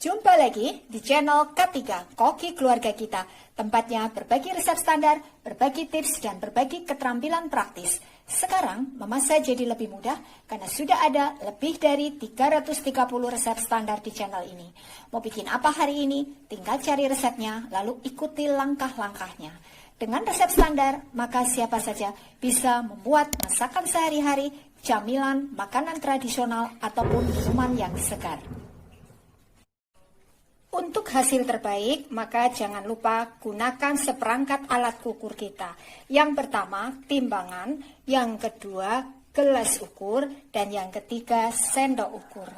Jumpa lagi di channel K3, Koki Keluarga Kita. Tempatnya berbagi resep standar, berbagi tips, dan berbagi keterampilan praktis. Sekarang memasak jadi lebih mudah karena sudah ada lebih dari 330 resep standar di channel ini. Mau bikin apa hari ini? Tinggal cari resepnya, lalu ikuti langkah-langkahnya. Dengan resep standar, maka siapa saja bisa membuat masakan sehari-hari, camilan, makanan tradisional, ataupun minuman yang segar. Untuk hasil terbaik, maka jangan lupa gunakan seperangkat alat ukur kita. Yang pertama, timbangan, yang kedua, gelas ukur, dan yang ketiga, sendok ukur.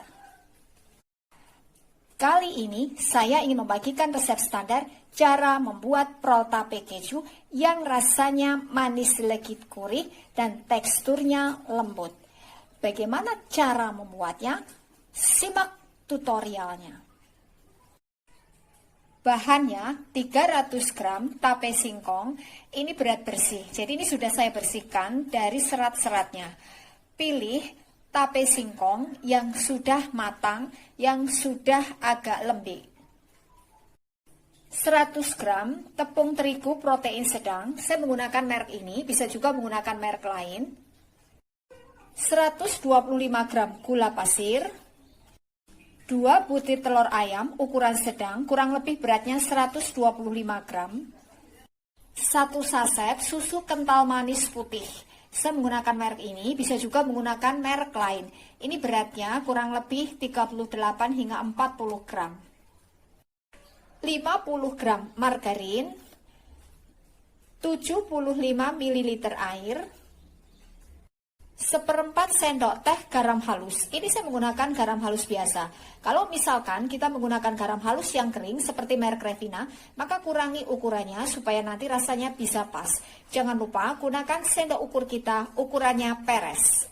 Kali ini, saya ingin membagikan resep standar cara membuat prol tape keju yang rasanya manis legit gurih dan teksturnya lembut. Bagaimana cara membuatnya? Simak tutorialnya. Bahannya 300 gram tape singkong, ini berat bersih, jadi ini sudah saya bersihkan dari serat-seratnya. Pilih tape singkong yang sudah matang, yang sudah agak lembek. 100 gram tepung terigu protein sedang, saya menggunakan merek ini, bisa juga menggunakan merek lain. 125 gram gula pasir, 2 butir telur ayam ukuran sedang, kurang lebih beratnya 125 gram. 1 saset susu kental manis putih. Saya menggunakan merek ini, bisa juga menggunakan merek lain. Ini beratnya kurang lebih 38 hingga 40 gram. 50 gram margarin, 75 ml air, 1/4 sendok teh garam halus. Ini saya menggunakan garam halus biasa. Kalau misalkan kita menggunakan garam halus yang kering seperti merek Revina, maka kurangi ukurannya supaya nanti rasanya bisa pas. Jangan lupa gunakan sendok ukur kita, ukurannya peres.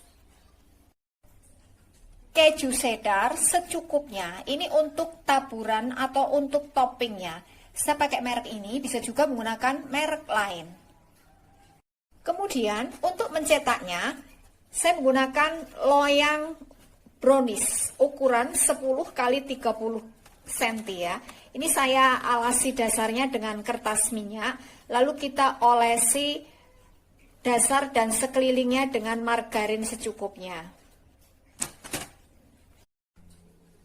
Keju cheddar secukupnya. Ini untuk taburan atau untuk toppingnya. Saya pakai merek ini, bisa juga menggunakan merek lain. Kemudian untuk mencetaknya, saya menggunakan loyang brownies ukuran 10 x 30 cm ya. Ini saya alasi dasarnya dengan kertas minyak, lalu kita olesi dasar dan sekelilingnya dengan margarin secukupnya.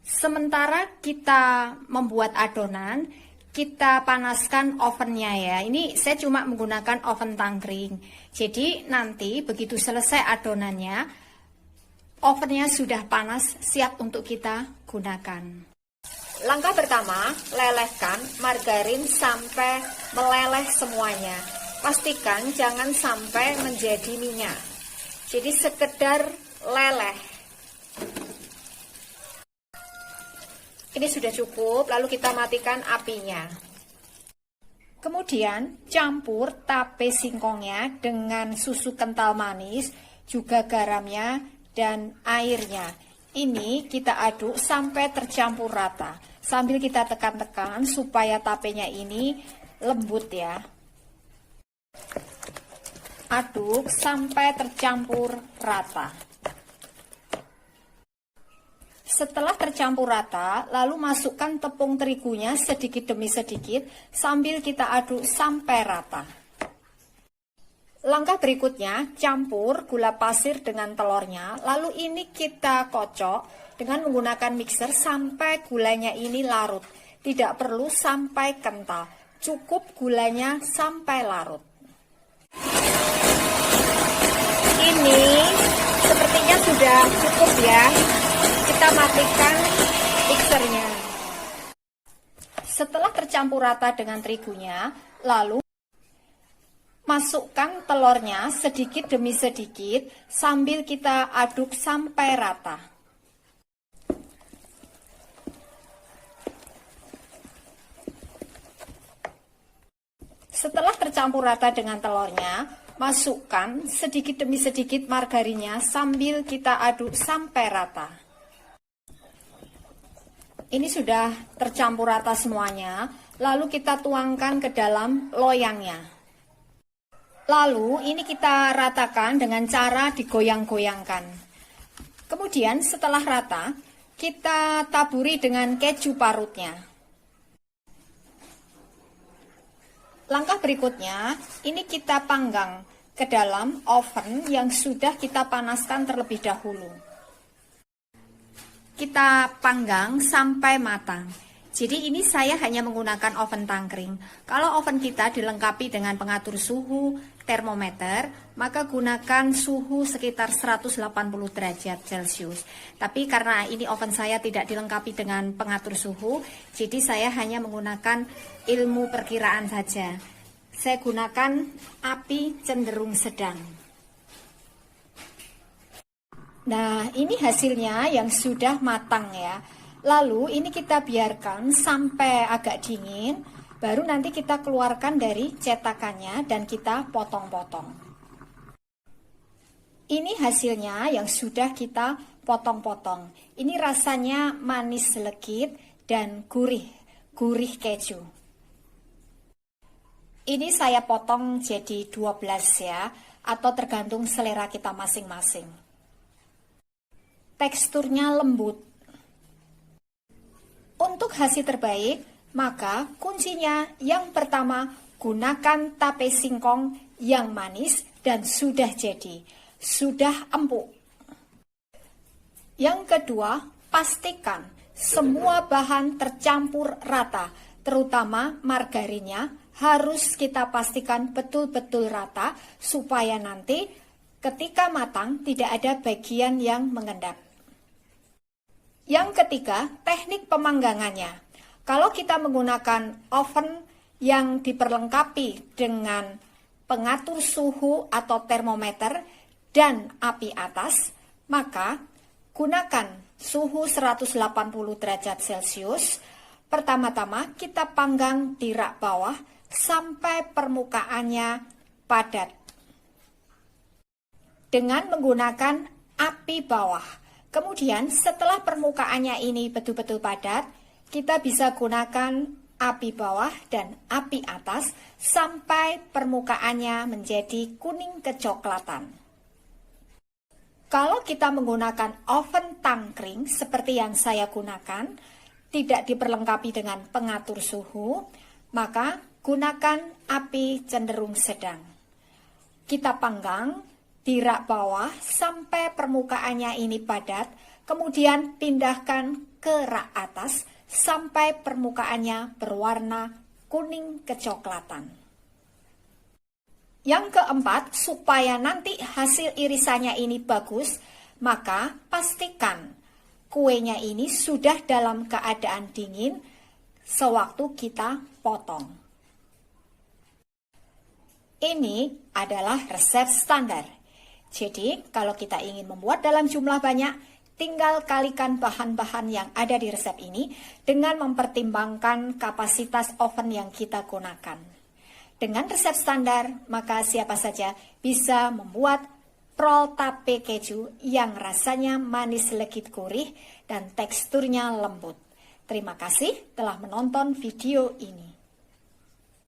Sementara kita membuat adonan, kita panaskan ovennya ya. Ini saya cuma menggunakan oven tangkring. Jadi nanti begitu selesai adonannya, ovennya sudah panas, siap untuk kita gunakan. Langkah pertama, lelehkan margarin sampai meleleh semuanya. Pastikan jangan sampai menjadi minyak. Jadi sekedar leleh. Ini sudah cukup, lalu kita matikan apinya. Kemudian campur tape singkongnya dengan susu kental manis, juga garamnya dan airnya. Ini kita aduk sampai tercampur rata. Sambil kita tekan-tekan supaya tapenya ini lembut ya. Aduk sampai tercampur rata. Setelah tercampur rata, lalu masukkan tepung terigunya sedikit demi sedikit sambil kita aduk sampai rata. Langkah berikutnya, campur gula pasir dengan telurnya, lalu ini kita kocok dengan menggunakan mixer sampai gulanya ini larut. Tidak perlu sampai kental, cukup gulanya sampai larut. Ini sepertinya sudah cukup ya. Kita matikan mixernya. Setelah tercampur rata dengan terigunya, lalu masukkan telurnya sedikit demi sedikit sambil kita aduk sampai rata. Setelah tercampur rata dengan telurnya, masukkan sedikit demi sedikit margarinnya sambil kita aduk sampai rata. Ini sudah tercampur rata semuanya, lalu kita tuangkan ke dalam loyangnya. Lalu ini kita ratakan dengan cara digoyang-goyangkan. Kemudian setelah rata, Kita taburi dengan keju parutnya. Langkah berikutnya, ini kita panggang ke dalam oven yang sudah kita panaskan terlebih dahulu. Kita panggang sampai matang. Jadi ini saya hanya menggunakan oven tangkring. Kalau oven kita dilengkapi dengan pengatur suhu, termometer, maka gunakan suhu sekitar 180 derajat Celcius. Tapi karena ini oven saya tidak dilengkapi dengan pengatur suhu, jadi saya hanya menggunakan ilmu perkiraan saja. Saya gunakan api cenderung sedang. Nah, ini hasilnya yang sudah matang ya. Lalu ini kita biarkan sampai agak dingin, baru nanti kita keluarkan dari cetakannya dan kita potong-potong. Ini hasilnya yang sudah kita potong-potong. Ini rasanya manis legit dan gurih keju. Ini saya potong jadi 12 ya, atau tergantung selera kita masing-masing. Teksturnya lembut. Untuk hasil terbaik, maka kuncinya yang pertama, gunakan tape singkong yang manis dan sudah jadi, sudah empuk. Yang kedua, pastikan semua bahan tercampur rata, terutama margarinnya harus kita pastikan betul-betul rata supaya nanti ketika matang tidak ada bagian yang mengendap. Yang ketiga, teknik pemanggangannya. Kalau kita menggunakan oven yang diperlengkapi dengan pengatur suhu atau termometer dan api atas, maka gunakan suhu 180 derajat Celcius. Pertama-tama kita panggang di rak bawah sampai permukaannya padat. Dengan menggunakan api bawah. Kemudian setelah permukaannya ini betul-betul padat, kita bisa gunakan api bawah dan api atas sampai permukaannya menjadi kuning kecoklatan. Kalau kita menggunakan oven tangkring seperti yang saya gunakan, tidak diperlengkapi dengan pengatur suhu, maka gunakan api cenderung sedang. Kita panggang di rak bawah sampai permukaannya ini padat, kemudian pindahkan ke rak atas sampai permukaannya berwarna kuning kecoklatan. Yang keempat, supaya nanti hasil irisannya ini bagus, maka pastikan kuenya ini sudah dalam keadaan dingin sewaktu kita potong. Ini adalah resep standar. Jadi, kalau kita ingin membuat dalam jumlah banyak, tinggal kalikan bahan-bahan yang ada di resep ini dengan mempertimbangkan kapasitas oven yang kita gunakan. Dengan resep standar, maka siapa saja bisa membuat prol tape keju yang rasanya manis legit gurih dan teksturnya lembut. Terima kasih telah menonton video ini.